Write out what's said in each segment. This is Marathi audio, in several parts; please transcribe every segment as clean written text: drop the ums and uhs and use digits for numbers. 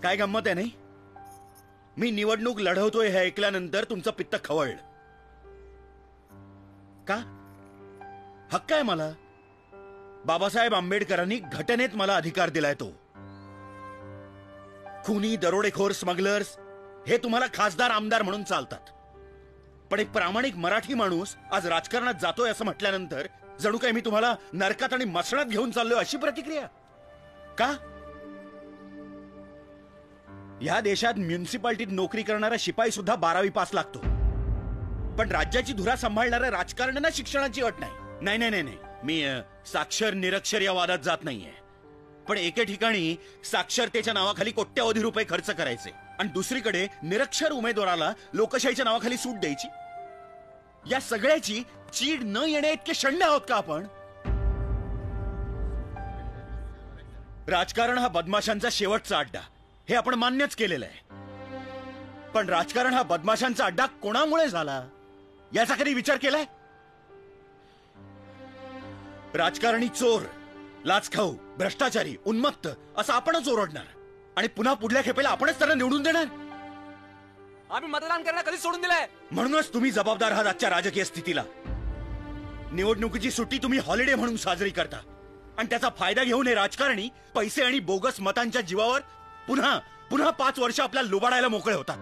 काय गंमत आहे नाही? मी निवडणूक लढवतोय हे ऐकल्यानंतर तुमचं पित्त खवळलं का? हक्क आहे मला. बाबासाहेब आंबेडकरांनी घटनेत मला अधिकार दिलाय. तो खुनी, दरोडेखोर, स्मगलर्स हे तुम्हाला खासदार आमदार म्हणून चालतात, पण एक प्रामाणिक मराठी माणूस आज राजकारणात जातोय असं म्हटल्यानंतर जणू काही मी तुम्हाला नरकात आणि मसणात घेऊन चाललोय अशी प्रतिक्रिया का? या देशात म्युनिसिपालिटीत नोकरी करणारा शिपाई सुद्धा 12वी पास लागतो, पण राज्याची धुरा सांभाळणाऱ्या राजकारण्यांना शिक्षणाची अट नाही. नाही नाही नाही, मी साक्षर निरक्षर या वादात जात नाहीये, पण एके ठिकाणी साक्षरतेच्या नावाखाली कोट्यवधी रुपये खर्च करायचे आणि दुसरीकडे निरक्षर उमेदवाराला लोकशाहीच्या नावाखाली सूट द्यायची. या सगळ्याची चीड न येण्या इतके शंड आहोत का आपण? राजकारण हा बदमाशांचा शेवटचा अड्डा हे आपण मान्यच केलेलं आहे, पण राजकारण हा बदमाशांचा अड्डा कोणामुळे झाला याचा कधी विचार केलाय? राजकारणी चोर, लाचखाऊ, भ्रष्टाचारी, उन्मत्त असं आपणच ओरडणार आणि पुन्हा पुढल्या खेपेला आपणच त्यांना निवडून देणार. आम्ही मतदान करणं कधी सोडून दिलंय? म्हणूनच तुम्ही जबाबदार आहात आजच्या राजकीय स्थितीला. निवडणुकीची सुट्टी तुम्ही हॉलिडे म्हणून साजरी करता आणि त्याचा फायदा घेऊन हे राजकारणी पैसे आणि बोगस मतांच्या जीवावर पुन्हा पुन्हा 5 वर्ष आपल्याला लुबाडायला मोकळे होतात.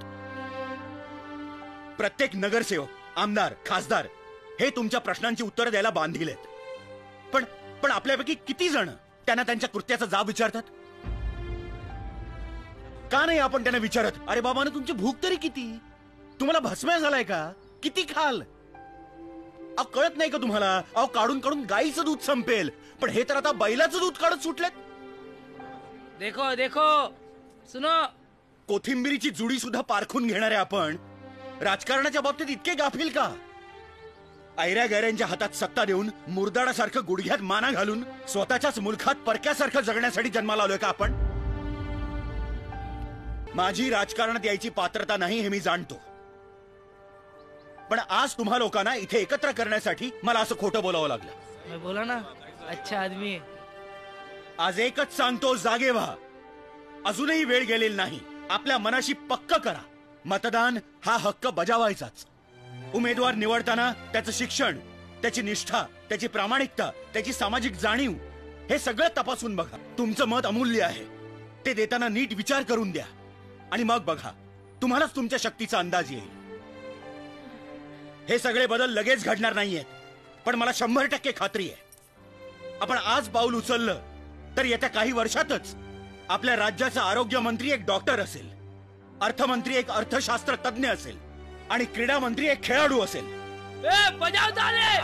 प्रत्येक नगरसेवक, आमदार, खासदार हे तुमच्या प्रश्नांची उत्तरं द्यायला बांधील आहेत, पण आपल्यापैकी किती जण त्यांना त्यांच्या कृत्याचा जाब विचारतात? का नाही आपण त्यांना विचारत, अरे बाबांनो तुमची भूक तरी किती? तुम्हाला भस्म्या झालाय का? किती खाल? अहो कळत नाही का तुम्हाला? अहो काढून काढून गाईचं दूध संपेल, पण हे तर आता बैलाचं दूध काढत सुटलेत. देखो देखो सुनो, कोथिंबिरीची जुडी सुद्धा पारखून घेणारे आपण राजकारणाच्या बाबतीत इतके गाफील का? ऐऱ्या गैऱ्यांच्या हातात सत्ता देऊन मुरदाडासारखं गुडघ्यात माना घालून स्वतःच्याच मुलखात परक्यासारखं जगण्यासाठी जन्माला आलोय का आपण? माझी राजकारणात यायची पात्रता नाही हे मी जाणतो, पण आज तुम्हा लोकांना इथे एकत्र करण्यासाठी मला असं खोटं बोलावं लागलं. बोला ना, अच्छा आदमी आहे. आज एकच सांगतो, जागे व्हा. अजूनही वेळ गेलेली नाही. आपल्या मनाशी पक्क करा, मतदान हा हक्क बजावायचाच. उमेदवार निवडताना त्याचं शिक्षण, त्याची निष्ठा, त्याची प्रामाणिकता, त्याची सामाजिक जाणीव हे सगळं तपासून बघा. तुमचं मत अमूल्य आहे, ते देताना नीट विचार करून द्या आणि मग बघा, तुम्हालाच तुमच्या शक्तीचा अंदाज येईल. हे सगळे बदल लगेच घडणार नाहीयेत, पण मला 100% खात्री आहे, आपण आज पाऊल उचललं तर येत्या काही वर्षातच आपल्या राज्याचा आरोग्य मंत्री एक डॉक्टर असेल, अर्थमंत्री एक अर्थशास्त्र तज्ञ असेल आणि क्रीडा मंत्री एक खेळाडू असेल. बजाव ताली!